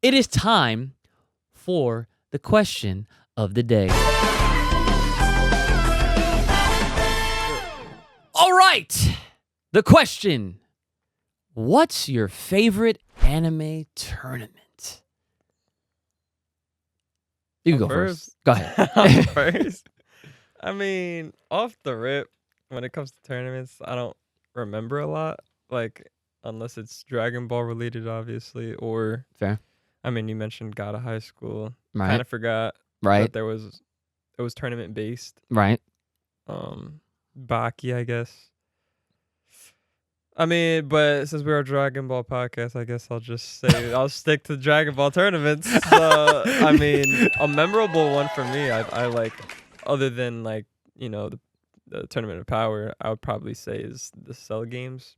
it is time for the question of the day. All right. The question. What's your favorite anime tournament? You can go first. Go ahead. First. I mean, off the rip, when it comes to tournaments, I don't remember a lot. Like, unless it's Dragon Ball related, obviously, or Fair. I mean, you mentioned God of High School. Right. Kind of forgot Right. that it was tournament based. Right. Baki, I guess. I mean, but since we're a Dragon Ball podcast, I guess I'll just say I'll stick to Dragon Ball tournaments. I mean, a memorable one for me, I like, other than like, the Tournament of Power, I would probably say is the Cell games.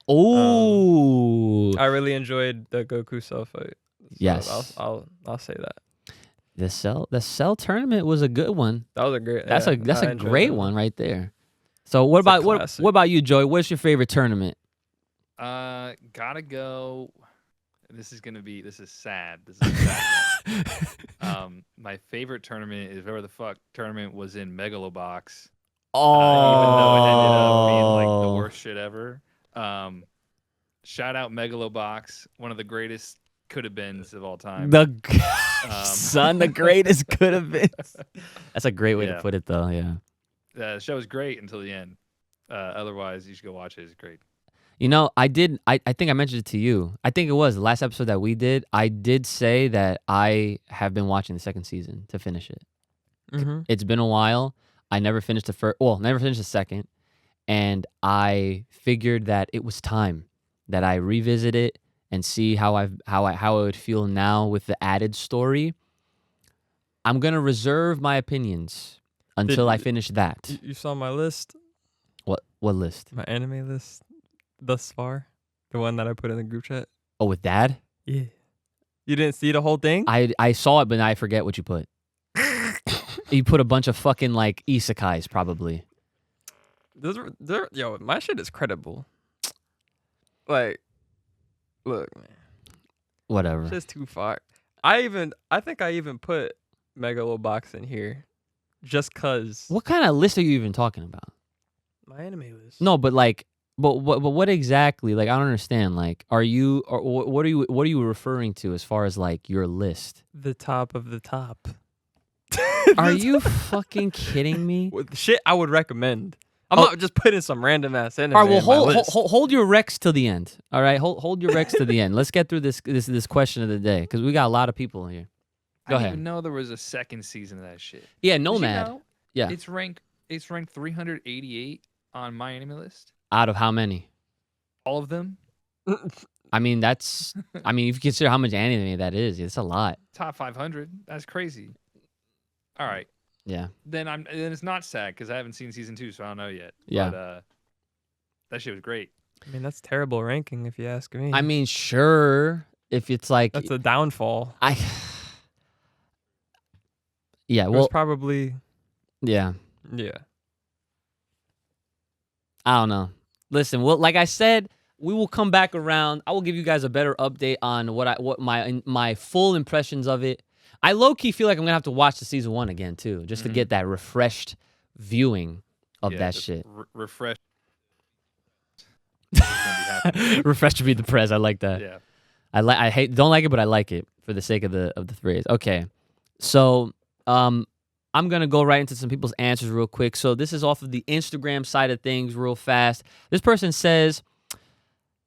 Oh, I really enjoyed the Goku Cell fight. So yes. I'll say that. The Cell tournament was a good one. That was a great. That's yeah, a great one right there. So what about you, Joey? What's your favorite tournament? Gotta go. This is sad. This is a sad one. My favorite tournament is whatever the fuck tournament was in Megalobox. Even though it ended up being like the worst shit ever. Shout out Megalobox, one of the greatest could have beens of all time. The greatest could have been. That's a great way to put it, though. Yeah. The show is great until the end. Otherwise, you should go watch it. It's great. You know, I think I mentioned it to you. I think it was the last episode that we did. I did say that I have been watching the second season to finish it. Mm-hmm. It's been a while. I never finished the first. Well, never finished the second, and I figured that it was time that I revisit it and see how I would feel now with the added story. I'm gonna reserve my opinions until I finish that. You saw my list? What list? My anime list thus far, the one that I put in the group chat. Oh, with Dad? Yeah. You didn't see the whole thing? I saw it, but I forget what you put. You put a bunch of fucking like isekais, probably. Yo, my shit is credible. Like, look, man. Whatever. It's just too far. I think I even put Megalobox in here, just cause. What kind of list are you even talking about? My anime list. No, but like, but what exactly? Like, I don't understand. Like, are you or what are you referring to as far as like your list? The top of the top. Are you fucking kidding me? With shit I would recommend. I'm not just putting some random ass anime. All right, well, in my list. hold your Rex till the end. All right, hold your Rex to the end. Let's get through this question of the day because we got a lot of people here. Go I ahead. didn't even know there was a second season of that shit. Yeah, Did you Nomad. know Yeah. It's ranked 388 on my anime list. Out of how many? All of them. I mean, if you consider how much anime that is, it's a lot. Top 500. That's crazy. All right. Yeah. Then it's not sad because I haven't seen season 2, so I don't know yet. Yeah. But that shit was great. I mean, that's terrible ranking if you ask me. I mean, sure, if it's like that's a downfall. Yeah, It well, was probably. yeah. Yeah. I don't know. Listen, well, like I said, we will come back around. I will give you guys a better update on what my full impressions of it. I low-key feel like I'm gonna have to watch the season 1 again too, just to get that refreshed viewing of that shit. Refresh. Refreshed to be the prez. I like that. Yeah. Don't like it, but I like it for the sake of the phrase. Okay, so I'm gonna go right into some people's answers real quick. So this is off of the Instagram side of things, real fast. This person says,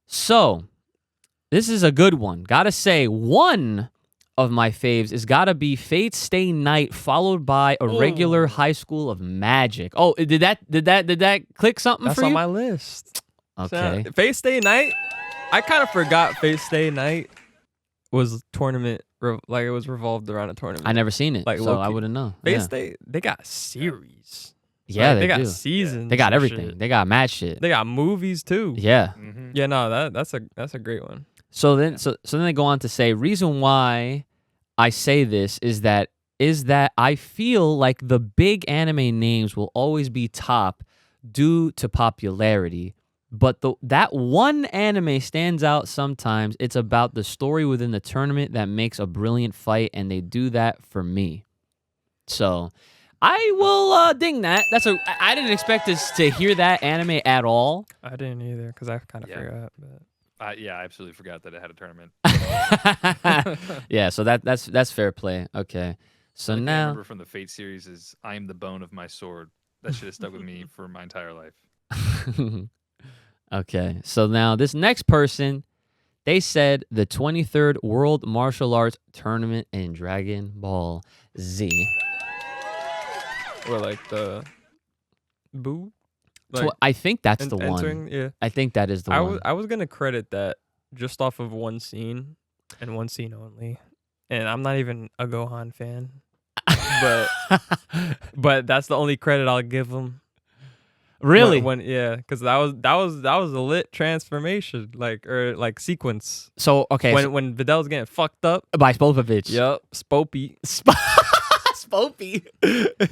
"So this is a good one. Gotta say, one of my faves is gotta be Fate Stay Night, followed by a regular High School of Magic." Oh, did that click something That's for you? on my list. Okay. So, Fate Stay Night. I kind of forgot Fate Stay Night was tournament. Like it was revolved around a tournament. I never seen it, Like, so low-key. I wouldn't know. Fate Yeah. Stay. They got series. Yeah, Like, they got do. seasons. They got and everything. shit. They got mad shit. They got movies too. Yeah. Mm-hmm. Yeah, no, that's a great one. So then they go on to say, reason why I say this is that I feel like the big anime names will always be top due to popularity, But that one anime stands out sometimes. It's about the story within the tournament that makes a brilliant fight, and they do that for me. So I will ding that. I didn't expect to hear that anime at all. I didn't either because I kind of Yeah. forgot. But Yeah, I absolutely forgot that it had a tournament. Yeah, so that's fair play. Okay. So Only thing I now remember from the Fate series is I am the bone of my sword. That shit has stuck with me for my entire life. Okay. So now this next person, they said the 23rd World Martial Arts Tournament in Dragon Ball Z. or like the boo. I think that's the entering, one. Yeah. I think that is the one. I was gonna credit that just off of one scene and one scene only, and I'm not even a Gohan fan, but that's the only credit I'll give him. Really? Because that was a lit transformation, like sequence. So okay. When Vidal's getting fucked up. By Spopovich. Yup, Spopey. Spopey.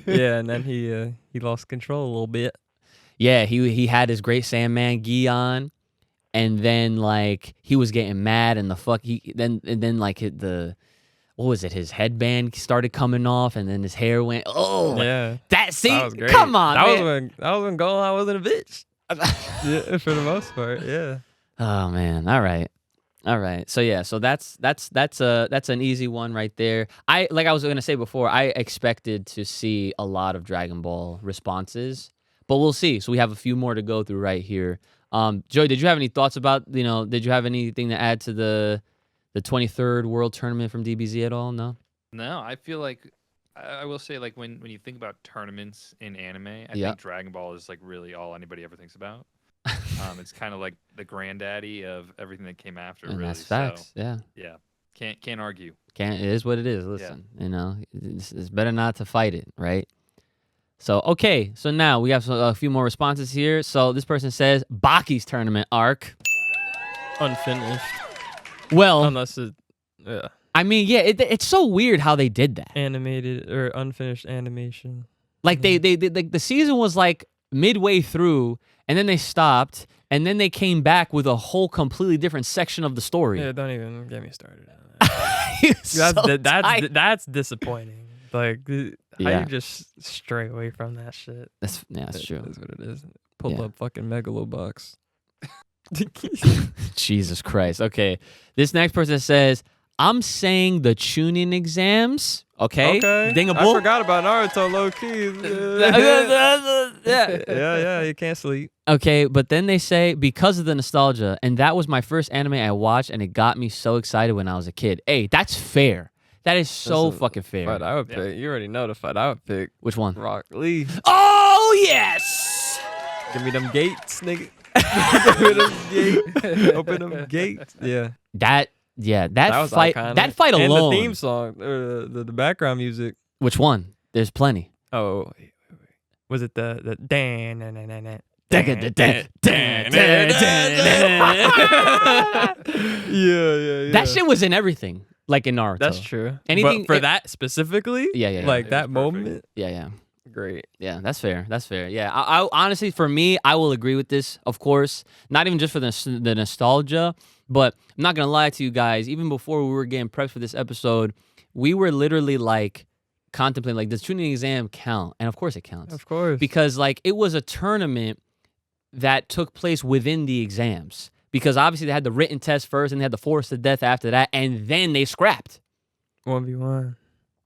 Yeah, and then he lost control a little bit. Yeah, he had his Great Sandman gi on, and then like he was getting mad, and then like what was it? His headband started coming off, and then his hair went. Oh, Yeah, that scene. that was great. Come on, that man. was when Gohan wasn't a bitch. Yeah, for the most part, yeah. Oh man. All right. So yeah. So that's an easy one right there. I was gonna say before, I expected to see a lot of Dragon Ball responses, but we'll see. So we have a few more to go through right here. Joey, did you have any thoughts about did you have anything to add to the 23rd World Tournament from DBZ at all? No. No, I feel like I will say like when you think about tournaments in anime, I Yeah. think Dragon Ball is like really all anybody ever thinks about. It's kind of like the granddaddy of everything that came after. And really. that's facts. So, Yeah. can't argue. It is what it is. Listen, it's better not to fight it, right? So, okay. So now we have a few more responses here. So this person says, Baki's tournament arc. Unfinished, Well, unless yeah, I mean, yeah, it's so weird how they did that. animated or unfinished animation. Like they like the season was like midway through, and then they stopped, and then they came back with a whole completely different section of the story. Yeah, don't even get me started on that. So tight. That's disappointing. Like, how Yeah. you just stray away from that shit? That's true. That's what it is. Pull Yeah. up fucking Megalobox. Jesus Christ. Okay. This next person says, I'm saying the tuning exams. Okay. Okay. Dingable. I forgot about Naruto, low key. Yeah. Yeah, you can't sleep. Okay, but then they say because of the nostalgia, and that was my first anime I watched, and it got me so excited when I was a kid. Hey, that's fair. That is so That's a fucking fair. Fight I would pick. You already know the fight I would pick. Which one? Rock Lee. Oh yes. Give me them gates, nigga. Give me them gates. Open them gates. Yeah. That was fight. iconic. That fight And alone. the theme song, the background music. Which one? There's plenty. Oh, wait. Was it the dan dan dan dan dan? Yeah. That shit was in everything, like in Naruto. That's true. Anything- but for that specifically, Yeah. like it that was perfect. moment, Yeah. great. Yeah, that's fair. Yeah, I honestly, for me, I will agree with this. Of course, not even just for the nostalgia, but I'm not gonna lie to you guys. Even before we were getting prepped for this episode, we were literally like contemplating, like, does tuning exam count? And of course, it counts Of course. because like it was a tournament that took place within the exams. Because obviously they had the written test first, and they had the force to death after that, and then they scrapped. 1v1.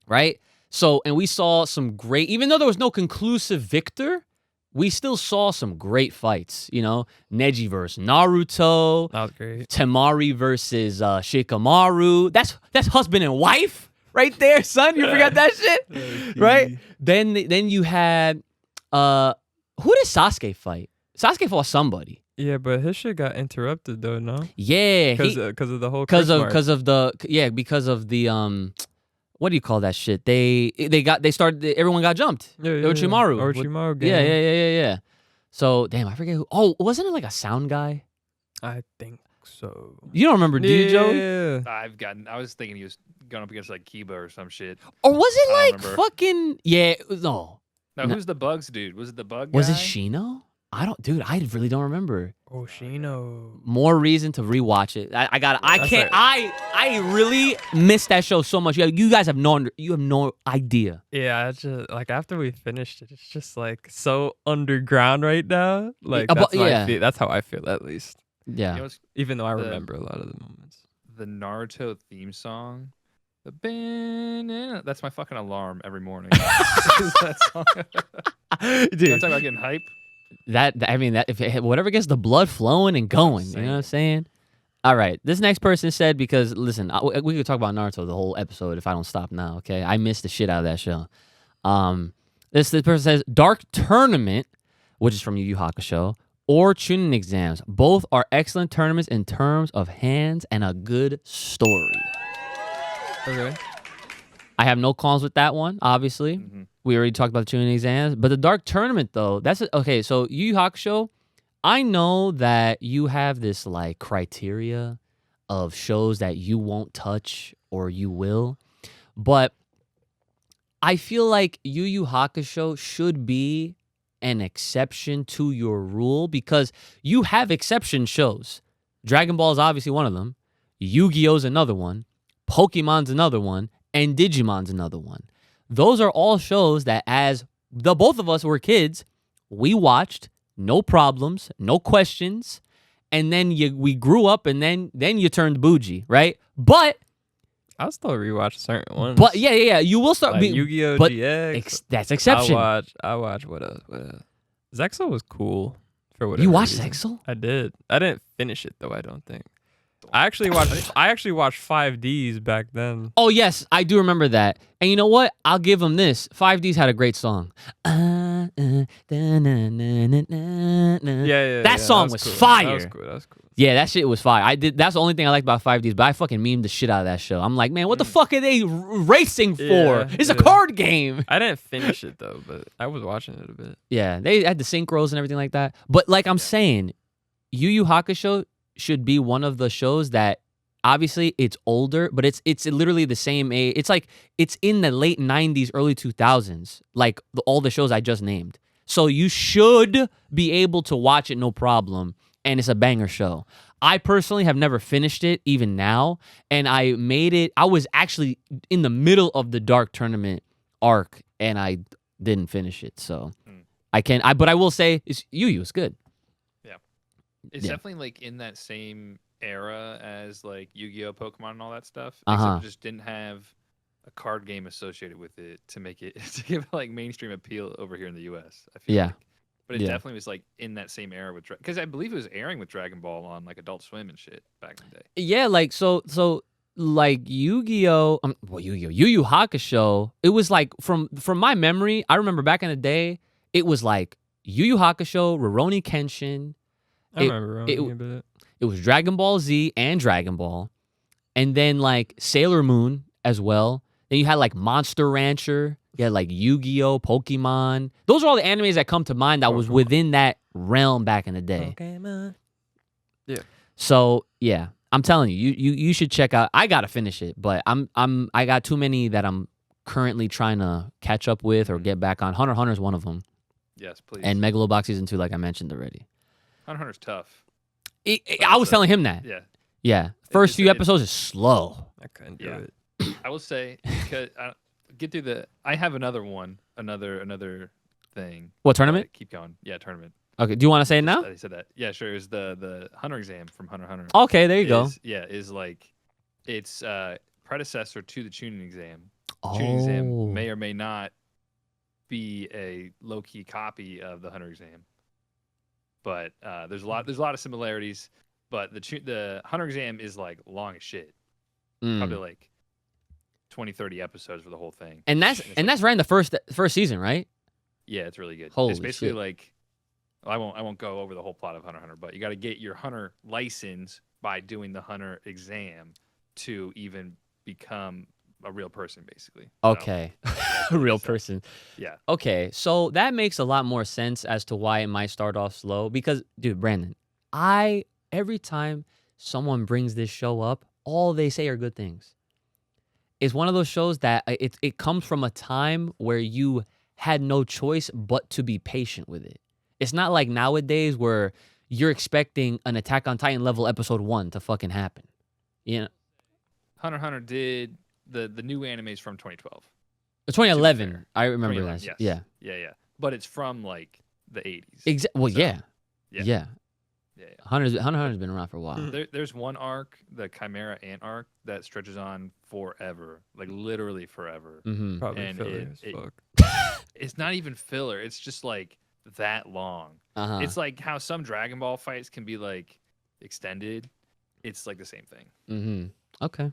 Right? So, and we saw some great, even though there was no conclusive victor, we still saw some great fights. Neji versus Naruto, That was great. Temari versus Shikamaru. That's husband and wife right there, son. You forgot that shit, right? Then you had who did Sasuke fight? Sasuke fought somebody. Yeah, but his shit got interrupted though, no? Yeah, Because of the whole because curse mark. of the what do you call that shit? Everyone got jumped. Orochimaru. Orochimaru game. Yeah. So damn, I forget who. Oh, wasn't it like a sound guy? I think so. You don't remember, do you, Joe? Yeah. I was thinking he was going up against like Kiba or some shit. Or was it I don't like remember. fucking? Yeah, no. No, who's the Bugs dude? Was it the Bug Was it guy? Shino? I really don't remember. Oshino. More reason to rewatch it. I got. I That's can't. I really missed that show so much. You guys have no idea. Yeah, it's just like after we finished it, it's just like so underground right now. Like but- that's how yeah. I feel. That's how I feel at least. Yeah. You know what's Even though I The- remember a lot of the moments. the Naruto theme song? That's my fucking alarm every morning. Is that song. You Dude, want to talk about getting hype? I mean that if whatever gets the blood flowing and going, you know what I'm saying? All right, this next person said because listen, we could talk about Naruto the whole episode if I don't stop now. Okay, I missed the shit out of that show. This person says Dark Tournament, which is from Yu Yu Hakusho, or Chunin exams. Both are excellent tournaments in terms of hands and a good story. Okay. I have no qualms with that one, obviously. Mhm. We already talked about the Chunin exams. But the Dark Tournament, though, okay, so Yu Yu Hakusho, I know that you have this, like, criteria of shows that you won't touch or you will. But I feel like Yu Yu Hakusho should be an exception to your rule because you have exception shows. Dragon Ball is obviously one of them. Yu-Gi-Oh's another one. Pokemon's another one. And Digimon's another one. Those are all shows that as the both of us were kids, we watched, no problems, no questions, and then we grew up and then you turned bougie, right? But I'll still rewatch certain ones. yeah, you will start like being Yu-Gi-Oh! but GX. that's exception. I watch what else? Zexal was cool for whatever. You watched reason. Zexal? I did. I didn't finish it though. I don't think. I actually watched 5Ds back then. Oh yes, I do remember that. And you know what? I'll give them this. 5Ds had a great song. Yeah. That song was cool. fire. That was cool. Yeah, that shit was fire. That's the only thing I liked about 5Ds, but I fucking memed the shit out of that show. I'm like, man, what the fuck are they racing for? Yeah, It's a yeah. card game. I didn't finish it though, but I was watching it a bit. Yeah, they had the synchros and everything like that. But like I'm saying, Yu Yu Hakusho should be one of the shows that obviously it's older, but it's literally the same age. It's like it's in the late 90s, early 2000s, like all the shows I just named. So you should be able to watch it no problem, and it's a banger show. I personally have never finished it even now, and I was actually in the middle of the Dark Tournament arc, and I didn't finish it. So but I will say Yu Yu is good. It's Yeah. definitely like in that same era as like Yu-Gi-Oh, Pokemon, and all that stuff. Uh-huh. Except it just didn't have a card game associated with it to make it to give it like mainstream appeal over here in the U.S. I feel Yeah. like. But it Yeah. definitely was like in that same era with because I believe it was airing with Dragon Ball on like Adult Swim and shit back in the day. Yeah, like so like Yu-Gi-Oh, Yu Yu Hakusho, it was like from my memory, I remember back in the day, it was like Yu Yu Hakusho, Rurouni Kenshin, I remember running a bit. it was Dragon Ball Z and Dragon Ball, and then like Sailor Moon as well. Then you had like Monster Rancher, you had like Yu-Gi-Oh, Pokemon. Those are all the animes that come to mind that was Pokemon. within that realm back in the day. Pokemon. So yeah, I'm telling you, you should check out. I gotta finish it, but I got too many that I'm currently trying to catch up with or get back on. Hunter x Hunter is one of them, Yes, please. and Megalobox season 2, like I mentioned already. Hunter x Hunter's tough. I was telling him that. Yeah, Yeah, first it's- few episodes is slow. I couldn't do Yeah. it. I will say because get through the. I have another one, another thing. What tournament? But keep going. Yeah, tournament. Okay, do you want to say it now? I said that. Yeah, sure. It was the Hunter exam from Hunter x Hunter. Okay, there you go. Is like it's predecessor to the tuning exam. Oh, Tuning exam may or may not be a low key copy of the Hunter exam, but there's a lot of similarities. But the Hunter exam is like long as shit, probably like 20, 30 episodes for the whole thing. and that's it's like- that's right in the first season, right? yeah, it's really good. Holy it's basically shit. like I won't go over the whole plot of Hunter x Hunter, but you got to get your Hunter license by doing the Hunter exam to even become a real person, basically. So, Okay, that's a what it real is. person. Yeah. Okay, so that makes a lot more sense as to why it might start off slow. Because, dude, Brandon, every time someone brings this show up, all they say are good things. It's one of those shows that it comes from a time where you had no choice but to be patient with it. It's not like nowadays where you're expecting an Attack on Titan level episode 1 to fucking happen. You know, Hunter x Hunter did the new animes from 2012. 2011. fair. I remember 2011, that. yes. Yeah. Yeah. But it's from like the 80s. Well, So, yeah. yeah. Yeah. Yeah. Hunter's been around for a while. There's one arc, the Chimera Ant arc, that stretches on forever, like literally forever. Mm-hmm. Probably And filler as it- fuck. It's not even filler. It's just like that long. Uh-huh. It's like how some Dragon Ball fights can be like extended. It's like the same thing. Mm-hmm. Okay.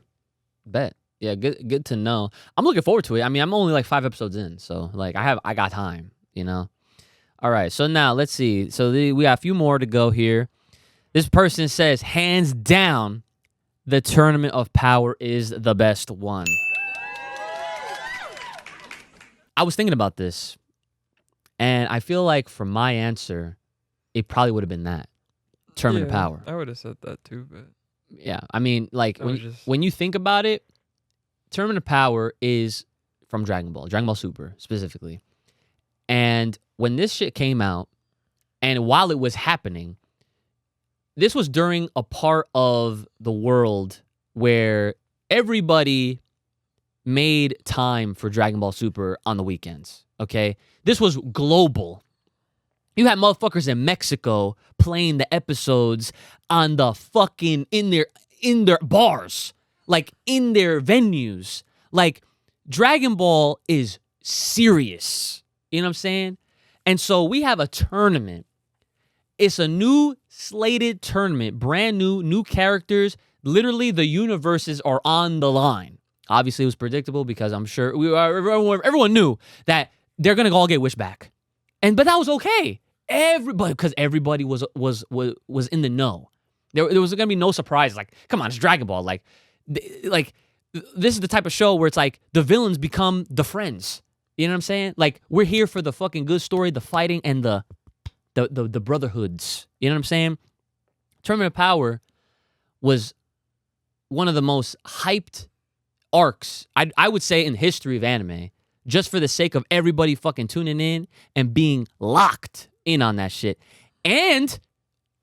Bet. Yeah, good to know. I'm looking forward to it. I mean, I'm only like 5 episodes in, so like I got time, you know. All right, so now let's see. So we got a few more to go here. This person says, hands down, the Tournament of Power is the best one. I was thinking about this, and I feel like for my answer, it probably would have been that Tournament of Yeah, Power. I would have said that too, but Yeah, I mean, like I was when just- when you think about it, Tournament of Power is from Dragon Ball Super specifically. And when this shit came out, and while it was happening, this was during a part of the world where everybody made time for Dragon Ball Super on the weekends. Okay, this was global. You had motherfuckers in Mexico playing the episodes on the fucking in their bars, like in their venues. Like Dragon Ball is serious. You know what I'm saying? And so we have a tournament. It's a new slated tournament, brand new characters. Literally, the universes are on the line. Obviously, it was predictable because I'm sure everyone knew that they're gonna all get wished back, but that was okay. Everybody was in the know. There was gonna be no surprise. Like, come on, it's Dragon Ball. Like this is the type of show where it's like the villains become the friends. You know what I'm saying? Like, we're here for the fucking good story, the fighting, and the brotherhoods. You know what I'm saying? Tournament of Power was one of the most hyped arcs, I would say, in the history of anime, just for the sake of everybody fucking tuning in and being locked in on that shit. And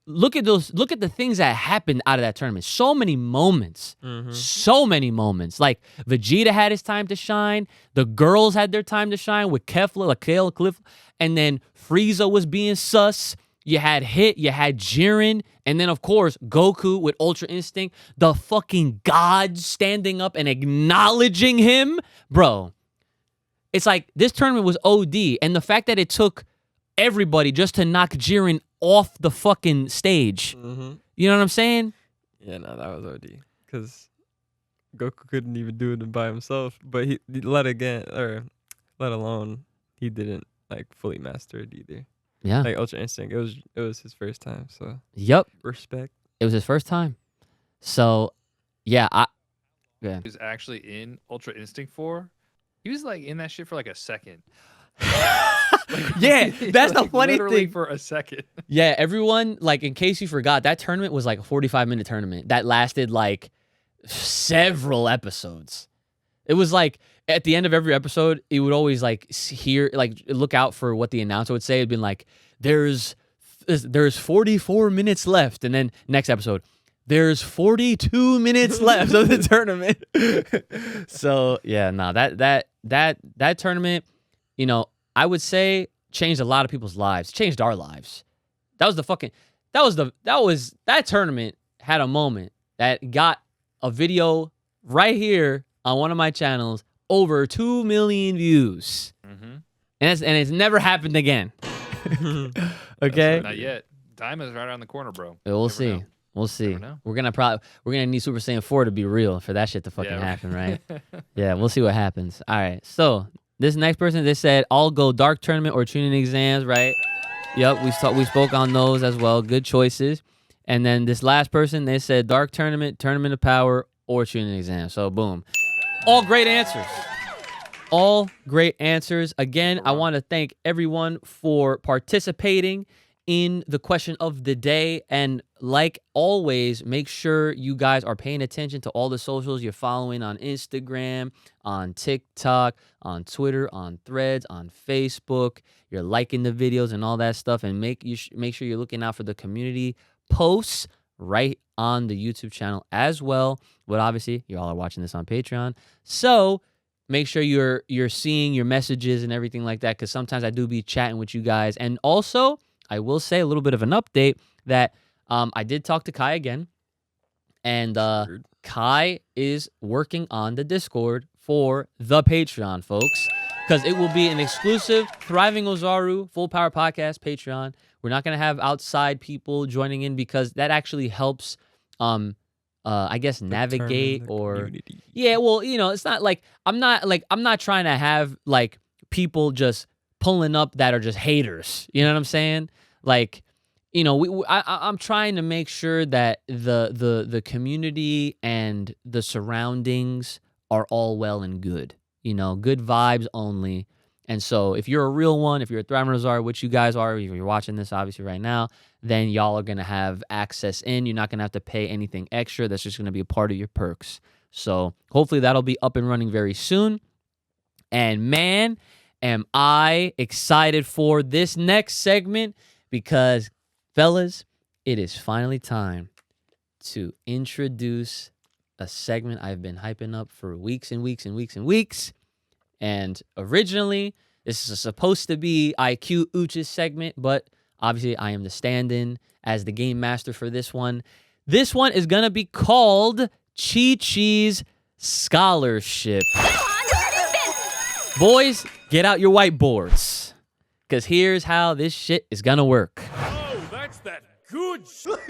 look at the things that happened out of that tournament. So many moments. So many moments. Like, Vegeta had his time to shine. The girls had their time to shine with Kefla, like Kale, Cliff. And then Frieza was being sus. You had Hit, you had Jiren, and then, of course, Goku with Ultra Instinct. The fucking gods standing up and acknowledging him. Bro, it's like this tournament was OD. And the fact that it took everybody just to knock Jiren off the fucking stage. You know what I'm saying? Yeah, no, that was OD. Because Goku couldn't even do it by himself, but he let alone he didn't like fully master it either. Yeah. Like Ultra Instinct, it was his first time, so Yep. respect. It was his first time. So, yeah, He was actually in Ultra Instinct 4. He was like in that shit for like a second. Yeah, that's the Like, funny literally thing. for a second. Yeah, everyone, like, in case you forgot, that tournament was like a 45-minute tournament that lasted like several episodes. It was like at the end of every episode, it would always like look out for what the announcer would say. It'd been like, there's 44 minutes left, and then next episode, there's 42 minutes left of the tournament. So yeah, no, that tournament, you know, I would say changed a lot of people's lives, changed our lives. That tournament had a moment that got a video right here on one of my channels over 2 million views. Mm-hmm. And it's never happened again. Okay? Not yet. Diamond's right around the corner, bro. We'll Never see. know. We'll see. Never know. We're gonna need Super Saiyan 4 to be real for that shit to fucking happen, right? Yeah, we'll see what happens. All right. So this next person, they said, I'll go Dark Tournament or Tuning Exams, right? Yep, we spoke on those as well. Good choices. And then this last person, they said Dark Tournament, Tournament of Power, or Tuning Exam. So boom. All great answers. All great answers. Again, I want to thank everyone for participating in the question of the day. And like always, make sure you guys are paying attention to all the socials you're following on Instagram, on TikTok, on Twitter, on Threads, on Facebook. You're liking the videos and all that stuff. And make sure you're looking out for the community posts right on the YouTube channel as well. But obviously, you all are watching this on Patreon. So make sure you're seeing your messages and everything like that, because sometimes I do be chatting with you guys. And also, I will say a little bit of an update that I did talk to Kai again, and Kai is working on the Discord for the Patreon, folks, because it will be an exclusive Thriving Ozaru Full Power Podcast Patreon. We're not going to have outside people joining in, because that actually helps, I guess, navigate or community. Yeah, well, it's not like I'm not trying to have like people just pulling up that are just haters. You know what I'm saying? Like, I'm trying to make sure that the community and the surroundings are all well and good. Good vibes only. And so if you're a real one, if you're a Thriving Ozaru, which you guys are, if you're watching this obviously right now, then y'all are going to have access in. You're not going to have to pay anything extra. That's just going to be a part of your perks. So hopefully that'll be up and running very soon. And man, am I excited for this next segment, because, fellas, it is finally time to introduce a segment I've been hyping up for weeks and weeks and weeks and weeks. And originally, this is supposed to be IQ Uch's segment, but obviously I am the stand-in as the game master for this one. This one is going to be called Chi Chi's Scholarship. Boys, get out your whiteboards, because here's how this shit is going to work. Oh, that's that good shit.